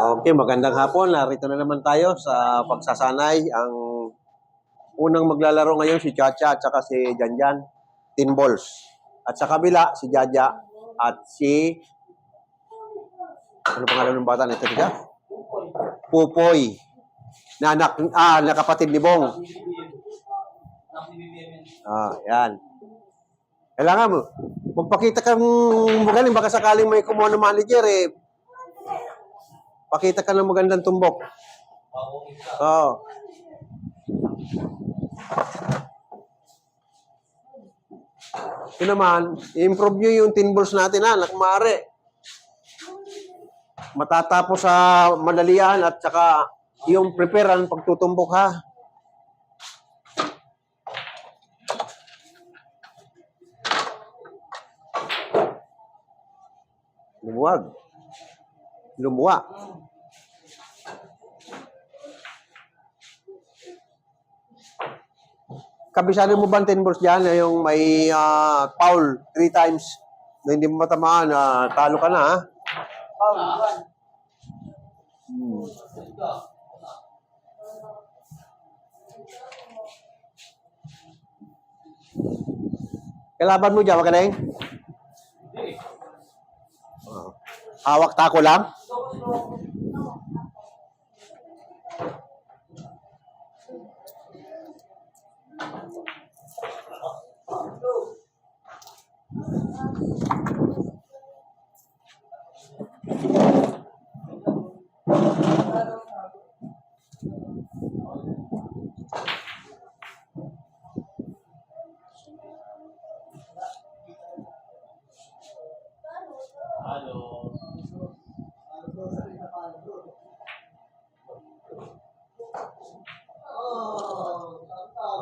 Okay, magandang hapon. Narito na naman tayo sa pagsasanay. Ang unang maglalaro ngayon si Chacha at saka si Janjan. 10 balls. At sa kabila, si Jaja at si... Ano pangalan ng bata nito? Pupoy. Na nakapatid ni Bong. Yan. Kailangan mo. Magpakita kang magaling. Baka sakaling may kumuha ng manager pakita ka ng magandang tumbok. Oo. Ito naman, improve nyo yung 10 balls natin nakumari. Matatapos sa madalian at saka yung prepare ang pagtutumbok Lumuwa. Kabisado mo ba ang 10 balls dyan? Yung may foul 3 times na hindi mo matamaan, talo ka na Foul 1. Kalaban mo dyan, magaling? Hawak tako lang?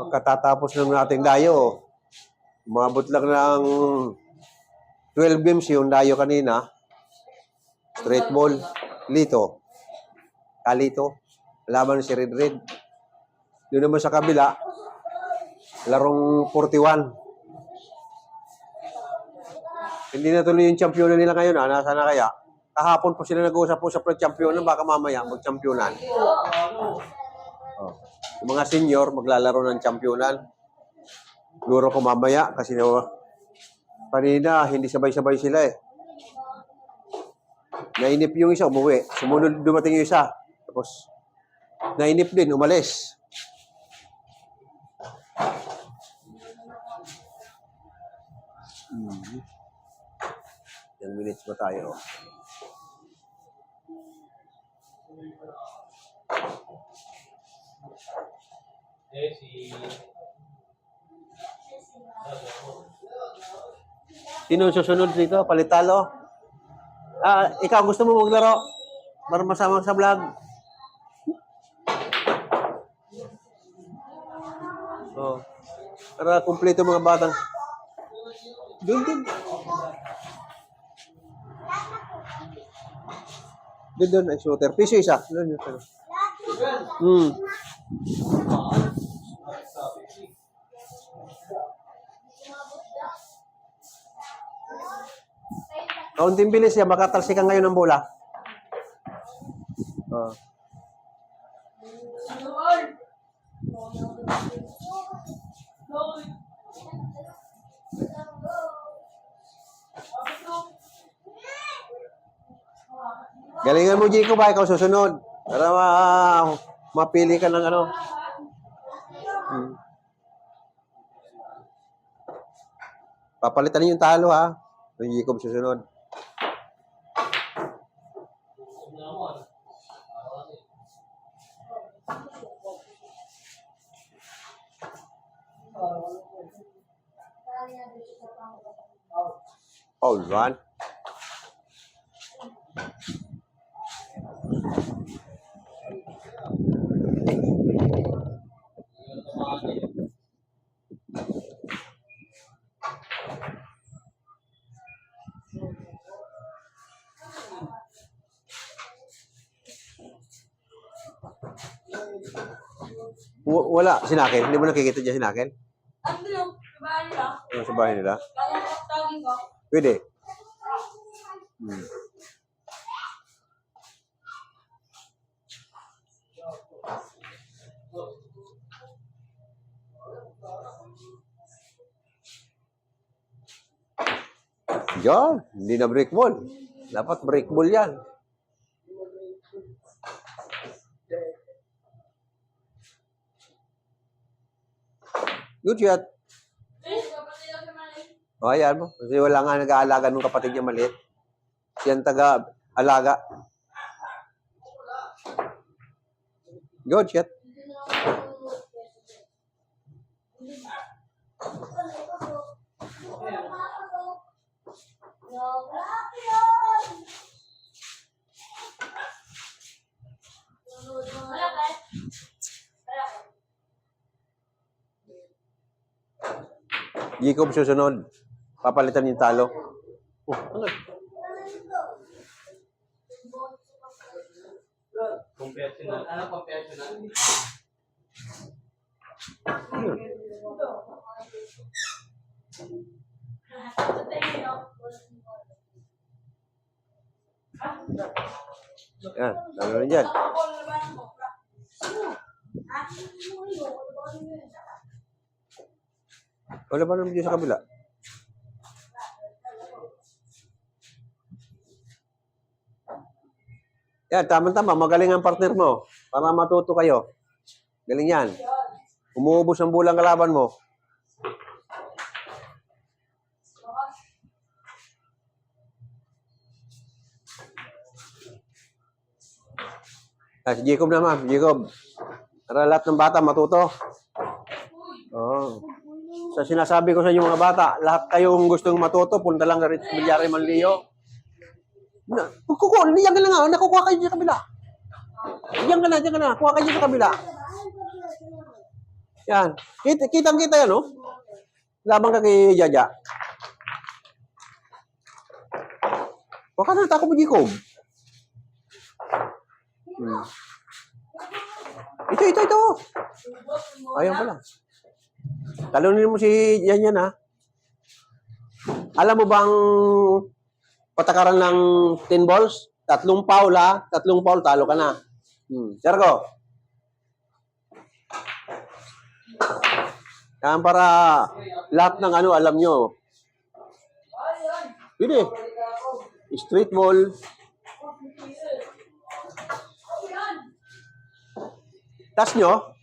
Katatapos lang nating dayo. Umabot lang ng 12 games yung dayo kanina. Straight ball. Lito. Kalito. Laban si Red Red. Doon naman sa kabila, larong 41. Hindi na tuloy yung champion nila ngayon. Nasa na kaya? Kahapon po sila nag-uusap po sa pre-championan. Baka mamaya mag-championan. Yung mga senior, maglalaro ng championan. Siguro ko mamaya kasi kanina, hindi sabay-sabay sila Nainip yung isa, umuwi. Sumunod dumating yung isa. Tapos, nainip din, umalis. Ilang minutes ba tayo? Sino susunod dito? Palitalo? Ikaw gusto mo maglaro? Para masama sa vlog? Para kumpleto mga batang. Doon. Doon ay shooter. Piso isa. Doon. Kaunting bilis yan, makatalsikan ngayon ng bola. Galingan mo, Jico, ba? Ikaw susunod. Para mapili ka ng Papalitan yung talo, Yung Jico susunod. Foul 1. Wala, sinakil. Hindi mo nakikita dyan sinakil? Ano yung sa bahay nila? Ano sa bahay nila? Tawagin ko. Pwede. Yan, hindi na break ball. Dapat break ball yan. Good shot. Kapatid ako sa mali. O, ayan mo. Kasi wala nga nag-aalaga nung kapatid niya maliit. Siyan taga-alaga. Good shot. Wala ka? Wala ka? Jacob susunod. Papalitan yung talo. Oh, ano? Confessional. Ano confessional? Yan, lalo rin dyan. Wala ba naman dyan sa kabila? Yan, tama-tama. Magaling ang partner mo. Para matuto kayo. Galing yan. Umuubos ang bulang kalaban mo. Si Jacob naman. Jacob. Para lahat ng bata matuto. Oh. Sa sinasabi ko sa inyo mga bata, lahat kayong gustong matuto, punta lang na rin sa Bilyari Manlio. Diyan ka na nga. Nakukuha kayo sa kabila. Diyan ka na. Kuha kayo sa kabila. Yan. Kitang-kita yan, oh. Labang ka kay Jaja. Huwag ka na, tako mo, Jacob. Ito. Ayaw ko lang. Talunin mo si Yan, ha? Alam mo bang patakaran ng 10 balls? 3 foul, ha? 3 foul, talo ka na. Sergo. Yan para lahat ng ano alam nyo. Pwede. Street ball. Tas nyo.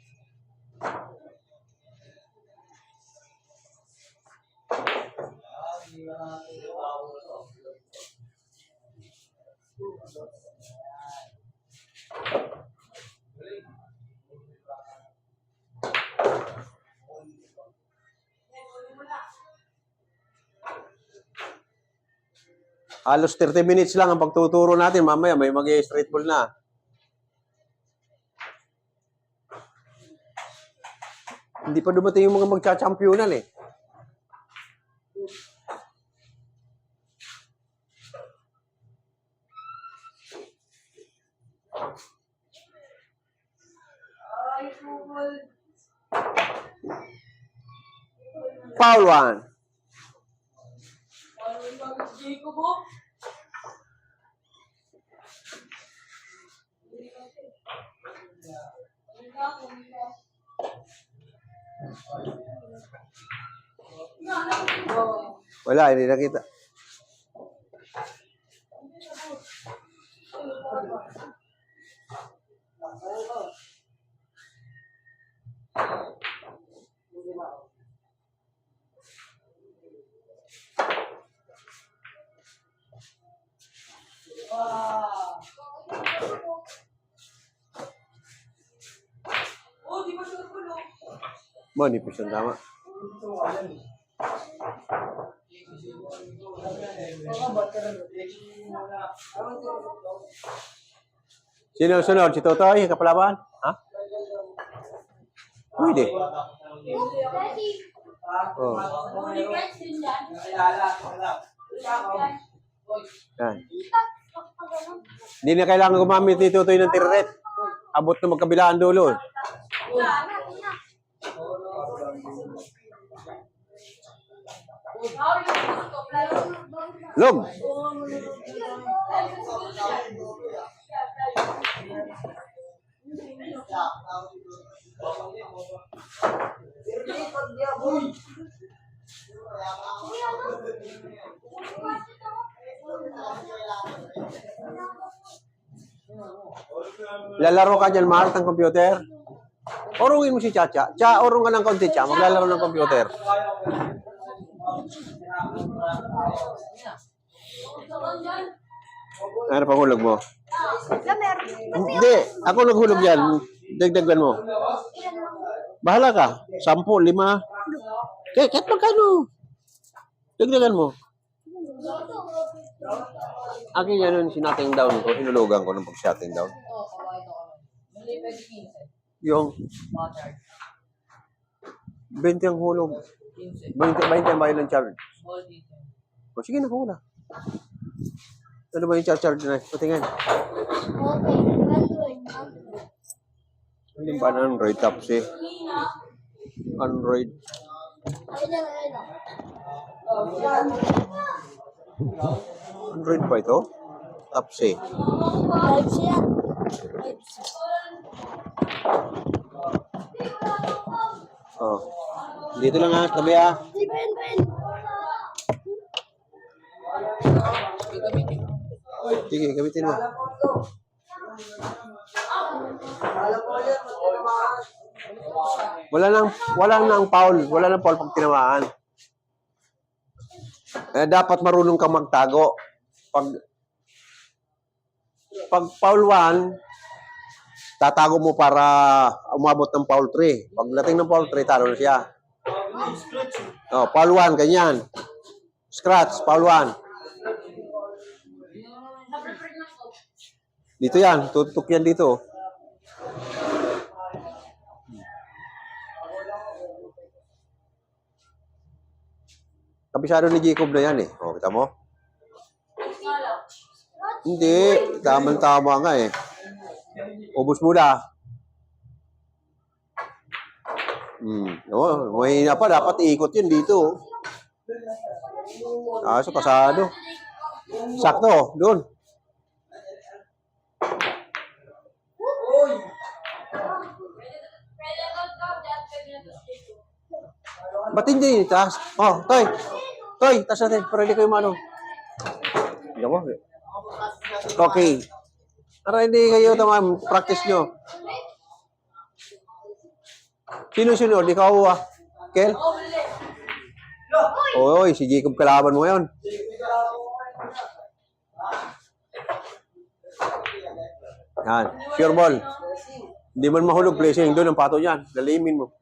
Halos 30 minutes lang ang pagtuturo natin. Mamaya may mag-street ball na. Hindi pa dumating yung mga magcha-champional eh. Foul 1. Wala, hindi nakita. Manipis ang tama. Sino sunod? Si Totoy, kapalaban? Ha? Pwede. Oh. Yan. Hindi na kailangan gumamit ni Totoy ng tiraret. Abot na magkabilaan dulo. Log. Lalaro ka dyan, Mark, ng computer? Urungin mo si Chacha. Cha, urong ka ng konti, Cha. Maglalaro ng computer. Ano pang hulog mo? Hindi. Ako naghulog yan. Dagdagan mo. Bahala ka. 10, 5. Kahit magkano. Dagdagan mo. Akin yan yung sinating down ko. Hinulugan ko ng pag-shutting down. Yung 20 ang hulog. 20 ang bayad ng charge. O sige na, hula. Ano ba yung charge na? Patingin. Hindi ba na Android Tapos eh? Android. Android ba ito? Tapos eh. Oh. Dito lang ha, tabi ha. Sige, gamitin mo. Wala nang foul pag tinamaan. Dapat marunong kang magtago. Pag foul 1, tatago mo para umabot ng foul 3. Pagdating ng foul 3, talo na siya. Oh, foul 1, ganyan. Scratch, foul 1. Dito yan, tutok yan dito. Kabisado ni Jacob na yan eh. O, kita mo? Hindi, tama nga eh. Ubus muna. Mahina pa, dapat iikot yun dito. So pasado. Sakto, doon. Ba't hindi taas? Oh, Toy, taas natin. Para hindi kayo mano. Hindi mo. Okay. Para hindi kayo tamam. Practice nyo. Sino-sino? Ikaw Kel? Oy, si Jacob kalaban mo ngayon. Yan. Pure ball. Hindi man mahulog placing. Doon ang pato niyan. Lalimin mo.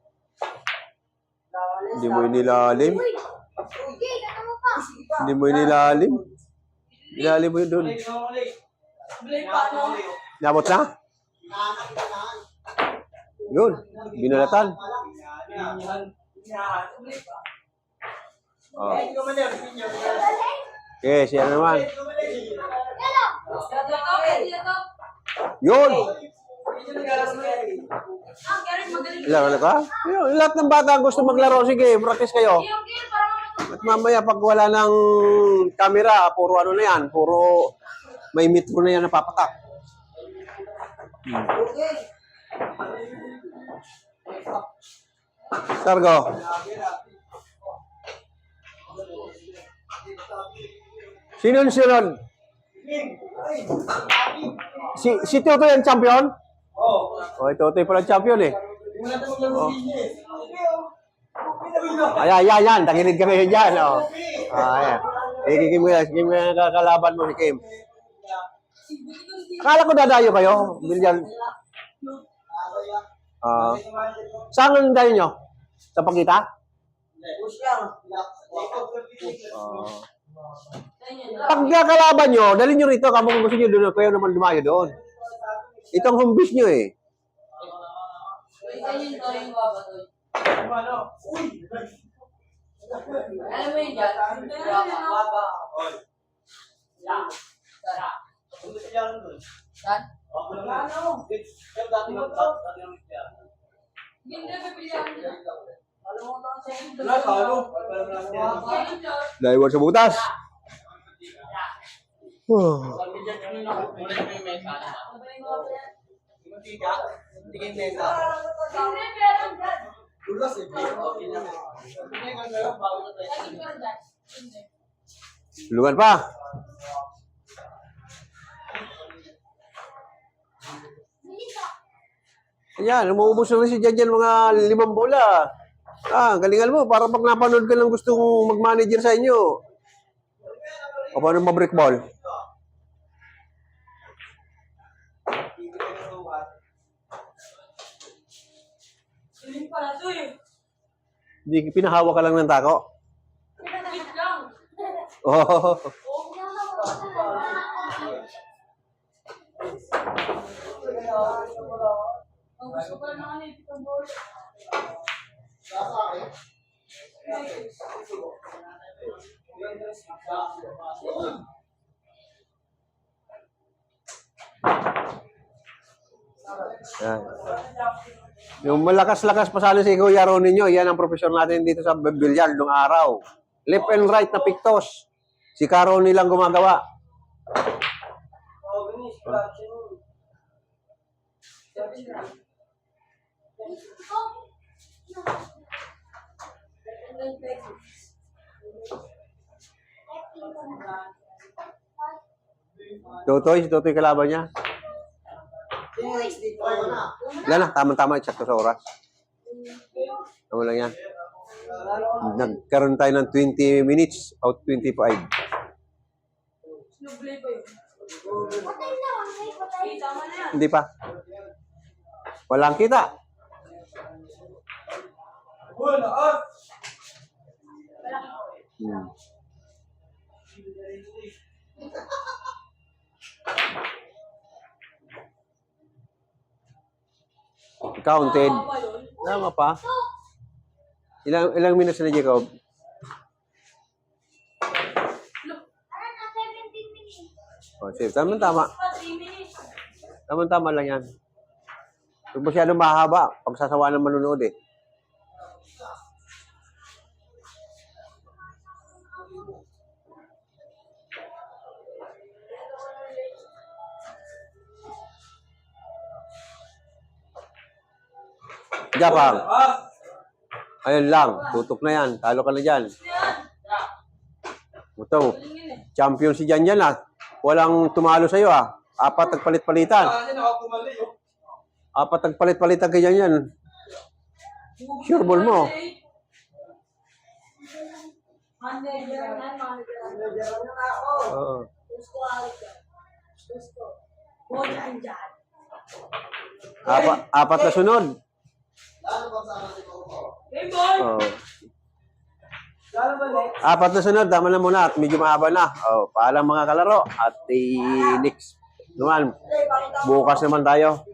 Hindi mo inilalim. Hindi mo inilalim. Ilalim mo yun doon. Nabot na? Yun. Binulatan. Oh. Okay, siya naman. Yun. Laro ka? Yun, lahat ng bata gusto maglaro. Sige, practice kayo. At mamaya pag wala ng camera, puro ano na yan. Puro may metro na yan napapatak. Sargo. Sino sunod? Si Toto yung champion? Oh, Toto yung pala champion eh. Oh. Ayan. Tanginid ka ngayon dyan. Oh. Ayan. Kim yung kakalaban mo si Kim. Kala ko dadayo kayo. Bilyan. Saan ang dayo nyo? Sa Pagita? Pag kakalaban nyo, dalhin nyo rito. Kamo kung gusto nyo doon, kayo naman dumayo doon. Itong home base nyo eh. Alam mo yun dyan? Saan? Dahil sa butas. Lugan pa. Ayan, umuubos na rin si Jan mga 5 bola. Galingan mo. Para pag napanood ka lang gustong mag-manager sa inyo. O paano ma-break ball? Siling pala to eh. Hindi, pinahawa ka lang ng tako. Wait lang. Oh. Ang gusto ko lang naman ito ang ball. Yan. Yung malakas-lakas pasalo si Kuya Ron ninyo, yan ang profesor natin dito sa bilyard nung araw. Left and right na pictos. Si Caro nilang gumagawa. Si Totoy kalaban niya. Wala na, tama-tama, check sa oras. Tama lang yan. Nagkaroon tayo ng 20 minutes out 25. Snublay pa yun. Eh, tama na yan. Hindi pa. Walang kita. Hmm. Counted. Tama pa yun. Tama pa. Ilang minutes na, Jacob? Oh, sige. Tama-tama. 3 minutes. Tama-tama lang yan. Huwag masyadong mahaba. Pagsasawa ng manunood eh. Japang. Ayun lang. Tutok na yan. Talo ka na dyan. Ito. Champion si Jan yan ah. Walang tumalo sa'yo ah. 4 nagpalit-palitan. 4 nagpalit-palitan kay Jan yan. Sure ball mo. Oo. Apat na sunod. Hey, boy! Oo. 4 na sunod. Tama na muna at medyo mahaba na. Paalam mga kalaro. At next naman. Bukas naman tayo.